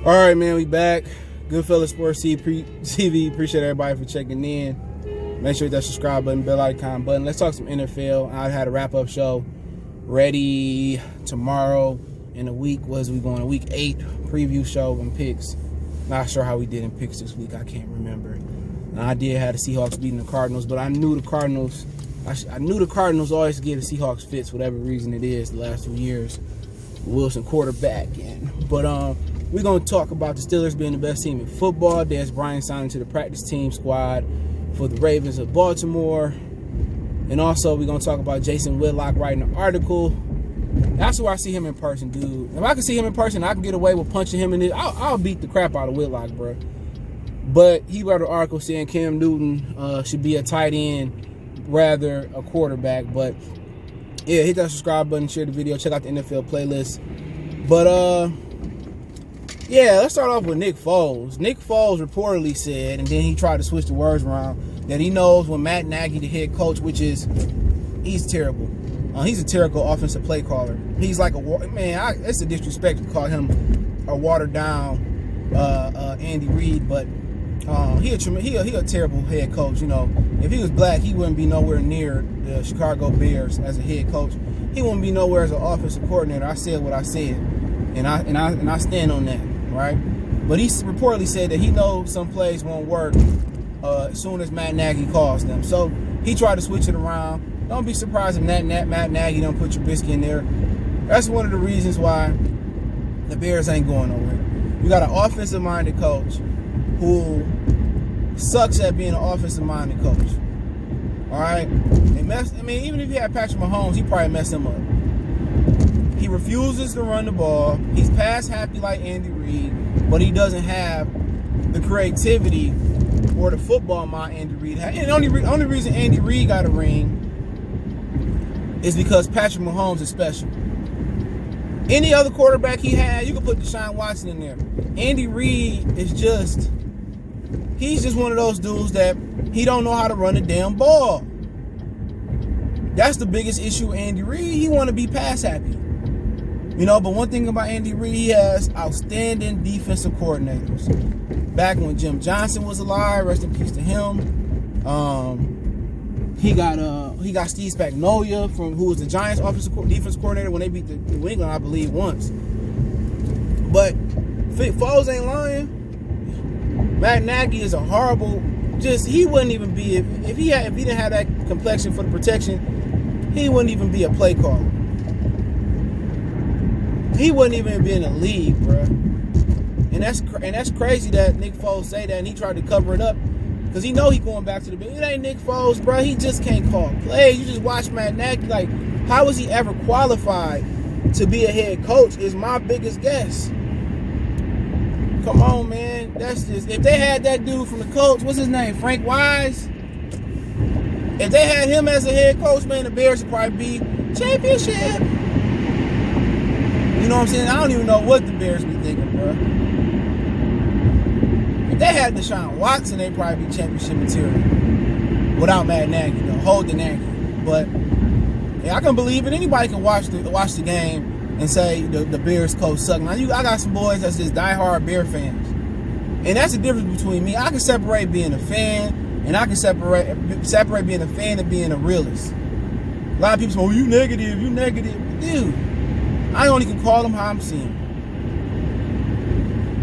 All right, man, we back. Goodfellas Sports TV. Appreciate everybody for checking in. Make sure you hit that subscribe button, bell icon button. Let's talk some NFL. I had a wrap-up show ready tomorrow. In a week, we going to week 8 preview show and picks. Not sure how we did in picks this week. I can't remember. And I did have the Seahawks beating the Cardinals, but I knew the Cardinals. I knew the Cardinals always give the Seahawks fits, whatever reason it is. The last 2 years, Wilson quarterback, but we're going to talk about the Steelers being the best team in football. Dez Bryant signing to the practice team squad for the Ravens of Baltimore. And also, we're going to talk about Jason Whitlock writing an article. That's where I see him in person, dude. If I can see him in person, I can get away with punching him in it. I'll beat the crap out of Whitlock, bro. But he wrote an article saying Cam Newton should be a tight end rather a quarterback. But, yeah, hit that subscribe button, share the video, check out the NFL playlist. But, yeah, let's start off with Nick Foles. Nick Foles reportedly said, and then he tried to switch the words around, that he knows when Matt Naggy, the head coach, he's terrible. He's a terrible offensive play caller. He's like it's a disrespect to call him a watered down Andy Reid, but he a terrible head coach. You know, if he was black, he wouldn't be nowhere near the Chicago Bears as a head coach. He wouldn't be nowhere as an offensive coordinator. I said what I said, and I stand on that. Right, but he reportedly said that he knows some plays won't work as soon as Matt Nagy calls them. So he tried to switch it around. Don't be surprised if Matt Nagy don't put Trubisky in there. That's one of the reasons why the Bears ain't going nowhere. You got an offensive-minded coach who sucks at being an offensive-minded coach. All right, even if he had Patrick Mahomes, he probably messed him up. He refuses to run the ball. He's pass happy like Andy Reid, but he doesn't have the creativity or the football mind Andy Reid had. And the only reason Andy Reid got a ring is because Patrick Mahomes is special. Any other quarterback he had, you could put Deshaun Watson in there. Andy Reid is he's just one of those dudes that he don't know how to run a damn ball. That's the biggest issue with Andy Reid. He want to be pass happy. You know, but one thing about Andy Reid, he has outstanding defensive coordinators. Back when Jim Johnson was alive, rest in peace to him. He got Steve Spagnuolo who was the Giants defense coordinator when they beat the New England, I believe, once. But Foles ain't lying. Matt Nagy is a horrible. He wouldn't even be if he didn't have that complexion for the protection. He wouldn't even be a play caller. He wouldn't even be in the league, bro. And that's crazy that Nick Foles say that, and he tried to cover it up because he know he going back to the big. It ain't Nick Foles, bro. He just can't call plays. You just watch Matt Nagy. Like, how was he ever qualified to be a head coach? Is my biggest guess. Come on, man. That's just if they had that dude from the Colts, what's his name, Frank Wise. If they had him as a head coach, man, the Bears would probably be championship. You know what I'm saying? I don't even know what the Bears be thinking, bro. If they had Deshaun Watson, they'd probably be championship material. Without Matt Nagy, though. Hold the Nagy. But yeah, I can believe it. Anybody can watch the game and say the Bears coach suck. Now, I got some boys that's just diehard Bear fans. And that's the difference between me. I can separate being a fan, and I can separate being a fan and being a realist. A lot of people say, oh, you negative. Dude. I only can call him how I'm seeing him.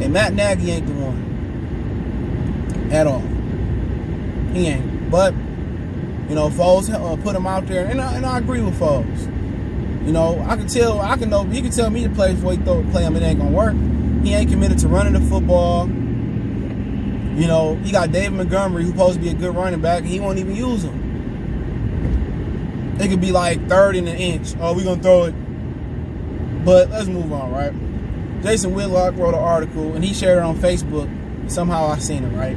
And Matt Nagy ain't the one. At all. He ain't. But, you know, Foles put him out there, and I agree with Foles. You know, he can tell me to play before he play him, it ain't gonna work. He ain't committed to running the football. You know, he got David Montgomery, who's supposed to be a good running back, and he won't even use him. It could be like third and an inch. Oh, we're gonna throw it. But let's move on, right? Jason Whitlock wrote an article, and he shared it on Facebook. Somehow I seen it, right?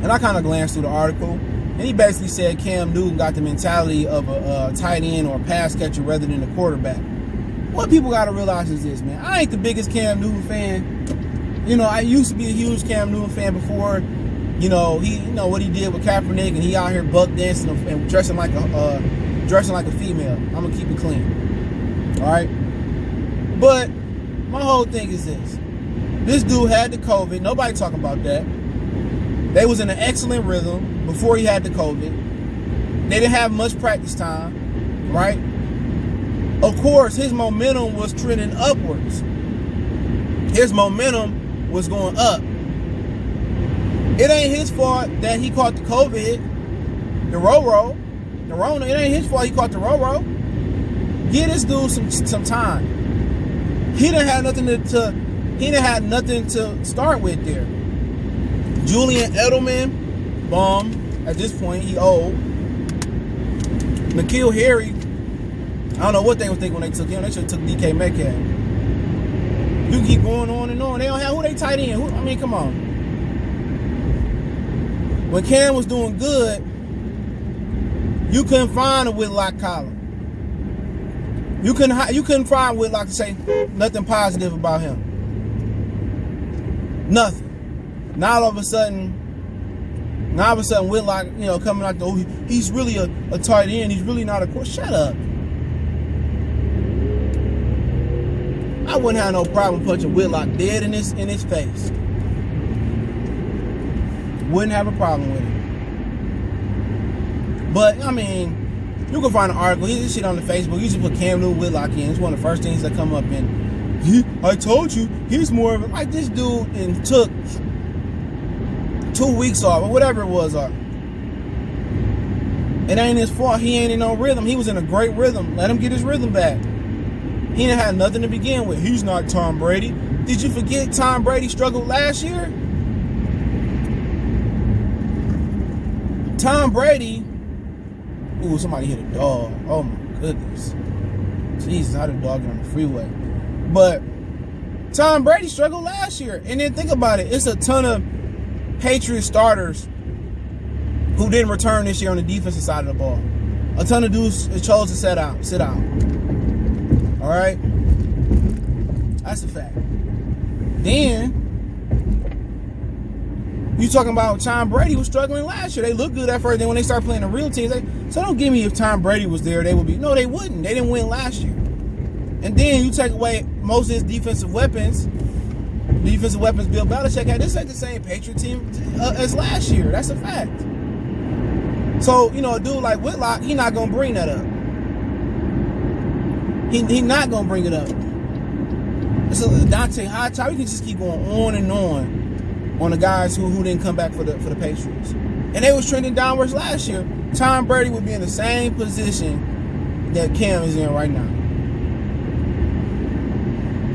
And I kind of glanced through the article, and he basically said Cam Newton got the mentality of a tight end or a pass catcher rather than a quarterback. What people got to realize is this, man. I ain't the biggest Cam Newton fan. You know, I used to be a huge Cam Newton fan before, what he did with Kaepernick, and he out here buck dancing and dressing like a female. I'm gonna keep it clean. All right, but my whole thing is this: This dude had the COVID. Nobody talking about that. They was in an excellent rhythm before he had the COVID. They didn't have much practice time, right? Of course, his momentum was trending upwards. His momentum was going up. It ain't his fault that he caught the COVID, the Rona. It ain't his fault he caught the Roro. Give this dude some time. He didn't have nothing to start with there. Julian Edelman, bum. At this point, he old. N'Keal Harry, I don't know what they were thinking when they took him. They should have took DK Metcalf. You keep going on and on. They don't have who they tight end. I mean, come on. When Cam was doing good, you couldn't find a Whitlock collar. You couldn't find Whitlock to say nothing positive about him. Nothing. Now all of a sudden Whitlock, coming out he's really a tight end. He's really not a quarterback. Shut up. I wouldn't have no problem punching Whitlock dead in his face. Wouldn't have a problem with it. But I mean, you can find an article. This shit on the Facebook. You just put Cam Newton Whitlock in. It's one of the first things that come up. And I told you, he's more of like this dude and took 2 weeks off or whatever it was. It ain't his fault. He ain't in no rhythm. He was in a great rhythm. Let him get his rhythm back. He didn't have nothing to begin with. He's not Tom Brady. Did you forget Tom Brady struggled last year? Tom Brady. Ooh, somebody hit a dog. Oh my goodness. Jesus, how did the dog get on the freeway? But Tom Brady struggled last year. And then think about it. It's a ton of Patriots starters who didn't return this year on the defensive side of the ball. A ton of dudes chose to sit out. All right? That's a fact. Then you talking about Tom Brady was struggling last year. They looked good at first. Then when they start playing the real teams, so don't give me if Tom Brady was there, they would be. No, they wouldn't. They didn't win last year. And then you take away most of his defensive weapons. Bill Belichick had. This ain't the same Patriot team as last year. That's a fact. So, a dude like Whitlock, he not going to bring that up. He not going to bring it up. It's a Dante High Top. You can just keep going on and on the guys who didn't come back for the Patriots. And they was trending downwards last year. Tom Brady would be in the same position that Cam is in right now.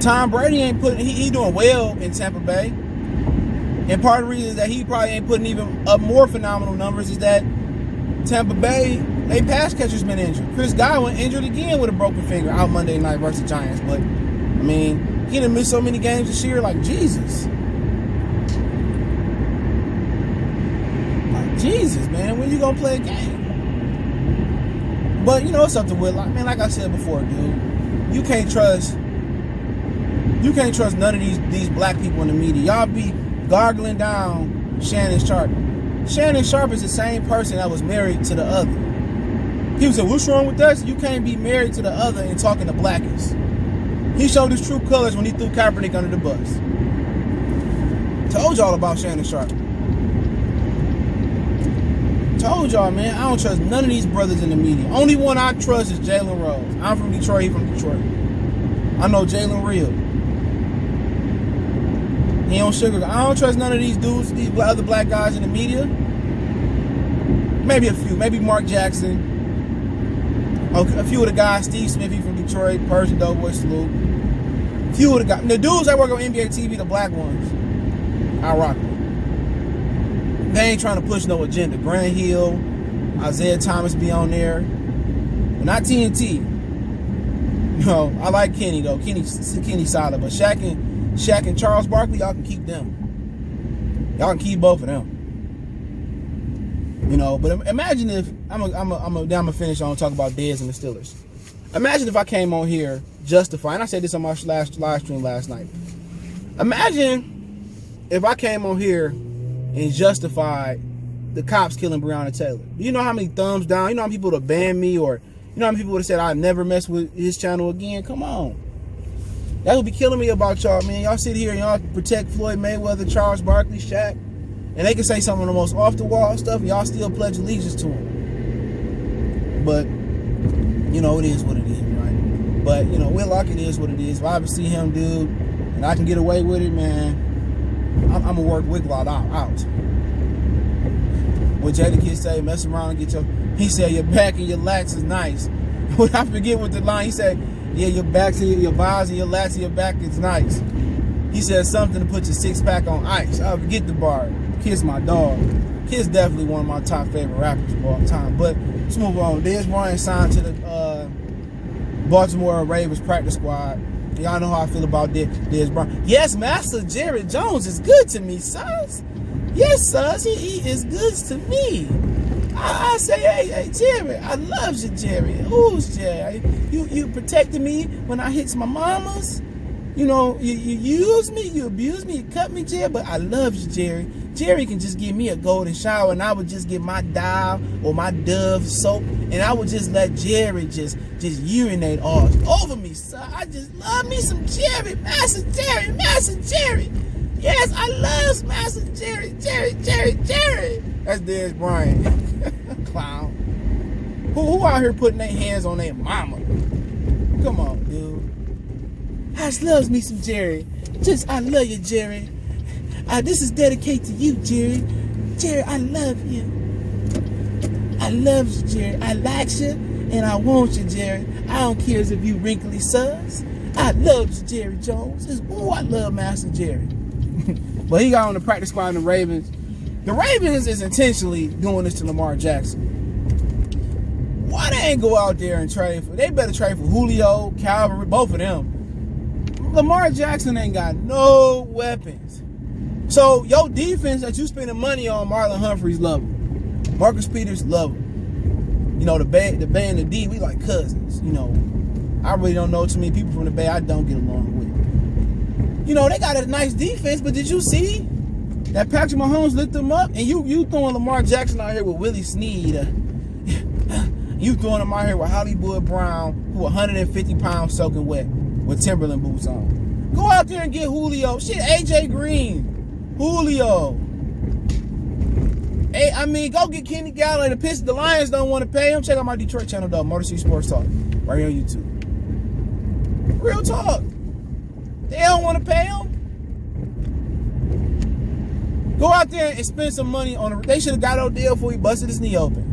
Tom Brady ain't putting, he doing well in Tampa Bay. And part of the reason that he probably ain't putting even up more phenomenal numbers is that Tampa Bay, they pass catcher's been injured. Chris Godwin injured again with a broken finger out Monday night versus the Giants. But, I mean, he done missed so many games this year, like Jesus. Like Jesus, man, when you gonna play a game? But, it's up to Whitlock. Man, like I said before, dude, you can't trust none of these black people in the media. Y'all be gargling down Shannon Sharp. Shannon Sharp is the same person that was married to the other. People say, what's wrong with that? You can't be married to the other and talking the blackest. He showed his true colors when he threw Kaepernick under the bus. Told y'all about Shannon Sharp. Told y'all, man, I don't trust none of these brothers in the media. Only one I trust is Jalen Rose. I'm from Detroit, he's from Detroit. I know Jalen real. He don't sugarcoat. I don't trust none of these dudes, these other black guys in the media. Maybe a few. Maybe Mark Jackson. A few of the guys, Steve Smith, he from Detroit, Persian Doughboy Salute. A few of the guys. The dudes that work on NBA TV, the black ones, I rock them. They ain't trying to push no agenda. Grant Hill, Isaiah Thomas be on there. But not TNT. I like Kenny, though. Kenny's solid. But Shaq and Charles Barkley, y'all can keep them. Y'all can keep both of them. But imagine if I'm gonna finish on talk about Dez and the Steelers. Imagine if I came on here justifying. I said this on my live stream last night. Imagine if I came on here and justified the cops killing Breonna Taylor. Do you know how many thumbs down? You know how many people would have banned me, or you know how many people would have said I'd never mess with his channel again? Come on. That would be killing me about y'all, man. Y'all sit here and y'all protect Floyd Mayweather, Charles Barkley, Shaq, and they can say some of the most off-the-wall stuff, and y'all still pledge allegiance to them. But, you know, it is what it is, right? But, you know, Whitlock, it is what it is. If I ever see him, dude, and I can get away with it, man, I'm going to work Whitlock out. What Jada Kid say, mess around and get your... He said, your back and your lats is nice. I forget what the line, he said, yeah, your back, your buys and your lats and your back is nice. He said something to put your six-pack on ice. I forget the bar. Kid's my dog. Kid's definitely one of my top favorite rappers of all time. But let's move on. Dez Bryant signed to the Baltimore Ravens practice squad. Y'all know how I feel about Dez Bryant. Yes, Master Jerry Jones is good to me, sus. Yes, sus. He is good to me. I say, hey, Jerry, I love you, Jerry. Who's Jerry? You protected me when I hit my mamas. You know, you use me, you abuse me, you cut me, Jerry, but I love you, Jerry. Jerry can just give me a golden shower, and I would just get my Dial or my Dove soap, and I would just let Jerry just urinate all over me, son. I just love me some Jerry, Master Jerry, Master Jerry. Yes, I love Master Jerry, Jerry. That's Dez Bryant. Clown. Who out here putting their hands on their mama? Come on, dude. I just loves me some Jerry. I love you, Jerry. This is dedicated to you, Jerry. Jerry, I love you. I love you, Jerry. I like you, and I want you, Jerry. I don't care if you wrinkly sus. I love you, Jerry Jones. I love Master Jerry. But he got on the practice squad in the Ravens. The Ravens is intentionally doing this to Lamar Jackson. Why they ain't go out there and trade for? They better trade for Julio, Calvary, both of them. Lamar Jackson ain't got no weapons. So your defense that you spending money on, Marlon Humphreys love him. Marcus Peters love him. You know, the Bay and the D, we like cousins. You know, I really don't know too many people from the Bay I don't get along with. You know, they got a nice defense, but did you see that Patrick Mahomes lit them up? And you throwing Lamar Jackson out here with Willie Snead. You throwing him out here with Hollywood Brown, who 150 pounds soaking wet with Timberland boots on. Go out there and get Julio. Shit, AJ Green. Julio. Hey, I mean, go get Kenny Galladay. The Lions don't want to pay him. Check out my Detroit channel, though. Motor City Sports Talk. Right here on YouTube. Real talk. They don't want to pay him. Go out there and spend some money on it. They should have got Odell before he busted his knee open.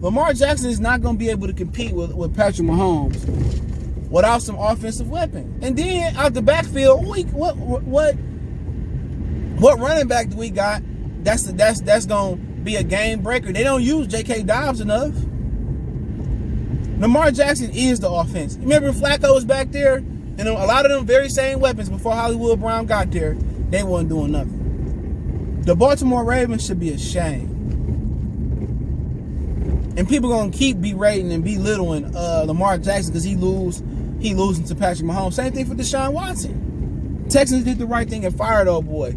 Lamar Jackson is not going to be able to compete with Patrick Mahomes without some offensive weapon. And then out the backfield, what running back do we got? That's going to be a game breaker. They don't use J.K. Dobbs enough. Lamar Jackson is the offense. Remember Flacco was back there, and a lot of them very same weapons before Hollywood Brown got there, they wasn't doing nothing. The Baltimore Ravens should be ashamed. And people gonna keep berating and belittling Lamar Jackson because he losing to Patrick Mahomes. Same thing for Deshaun Watson. Texans did the right thing and fired old boy.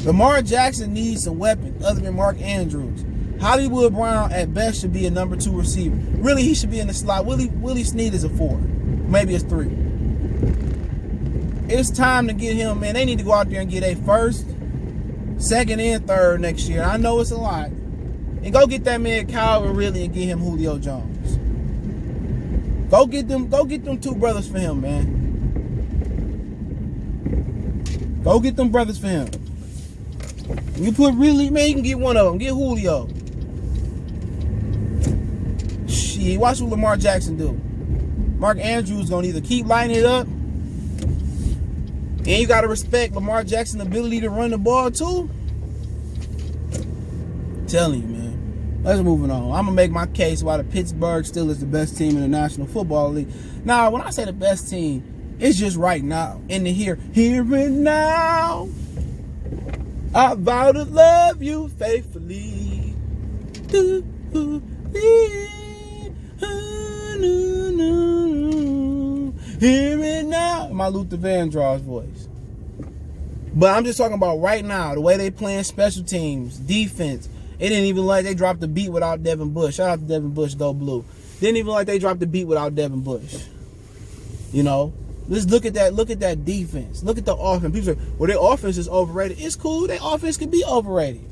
Lamar Jackson needs some weapons other than Mark Andrews. Hollywood Brown at best should be a number 2 receiver. Really, he should be in the slot. Willie Snead is a 4. Maybe it's 3. It's time to get him, man. They need to go out there and get a first, second, and third next year. I know it's a lot. And go get that man Calvin Ridley and get him Julio Jones. Go get them 2 brothers for him, man. Go get them brothers for him. You put Ridley, man, you can get one of them. Get Julio. Shit, watch what Lamar Jackson do. Mark Andrews gonna either keep lighting it up, and you gotta respect Lamar Jackson's ability to run the ball too. I'm telling you, man. Let's move on. I'm gonna make my case why the Pittsburgh Steelers is the best team in the National Football League. Now, when I say the best team, it's just right now, in the here and now. I vow to love you faithfully. Here and now. My Luther Vandross voice. But I'm just talking about right now, the way they playing special teams, defense. It didn't even like they dropped the beat without Devin Bush. Shout out to Devin Bush, go blue. Didn't even like they dropped the beat without Devin Bush. You know, let's look at that. Look at that defense. Look at the offense. People say, well, their offense is overrated. It's cool. Their offense can be overrated.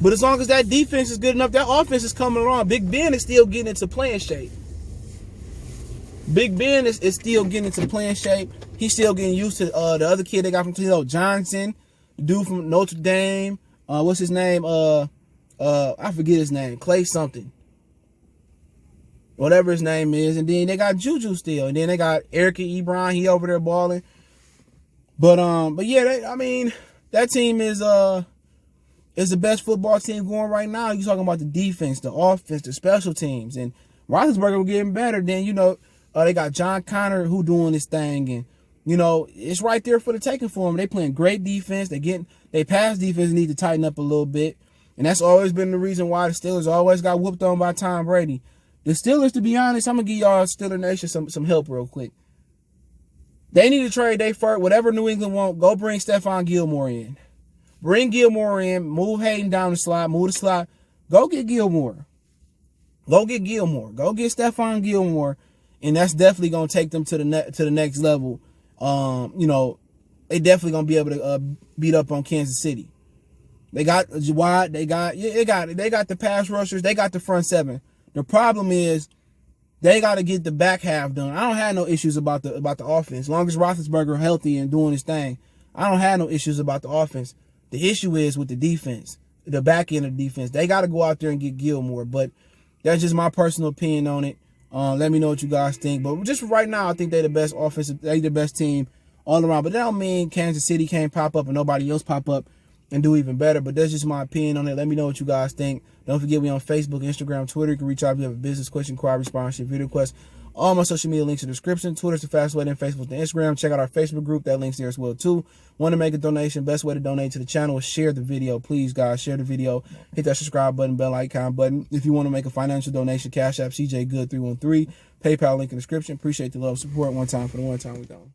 But as long as that defense is good enough, that offense is coming along. Big Ben is still getting into playing shape. Big Ben is still getting into playing shape. He's still getting used to the other kid they got from Toledo, Johnson, the dude from Notre Dame. What's his name? I forget his name. Clay something. Whatever his name is. And then they got Juju still. And then they got Eric Ebron. He over there balling. But yeah, I mean, that team is the best football team going right now. You're talking about the defense, the offense, the special teams. And Roethlisberger getting better. Then, you know, they got John Connor who doing this thing. And, you know, it's right there for the taking for them. They playing great defense. They pass defense need to tighten up a little bit. And that's always been the reason why the Steelers always got whooped on by Tom Brady. The Steelers, to be honest, I'm going to give y'all Steeler Nation some help real quick. They need to trade their first, whatever New England want, go bring Stephon Gilmore in. Bring Gilmore in, move Hayden down the slot, move the slot. Go get Gilmore. Go get Gilmore. Go get Stephon Gilmore, and that's definitely going to take them to the next level. You know, they definitely going to be able to beat up on Kansas City. They got Jawad, they got the pass rushers, they got the front seven. The problem is they got to get the back half done. I don't have no issues about the offense. As long as Roethlisberger healthy and doing his thing, I don't have no issues about the offense. The issue is with the defense, the back end of the defense. They got to go out there and get Gilmore. But that's just my personal opinion on it. Let me know what you guys think. But just right now, I think they're the best offensive. They're the best team all around. But that don't mean Kansas City can't pop up and nobody else pop up and do even better. But that's just my opinion on it. Let me know what you guys think. Don't forget, we on Facebook, Instagram, Twitter. You can reach out if you have a business question, inquiry, sponsorship, video request. All my social media links in the description. Twitter's the fastest way, then Facebook's the Instagram. Check out our Facebook group. That link's there as well, too. Want to make a donation? Best way to donate to the channel is share the video. Please, guys, share the video. Hit that subscribe button, bell icon button. If you want to make a financial donation, Cash App, CJ Good 313. PayPal link in the description. Appreciate the love, support. One time for the one time we done.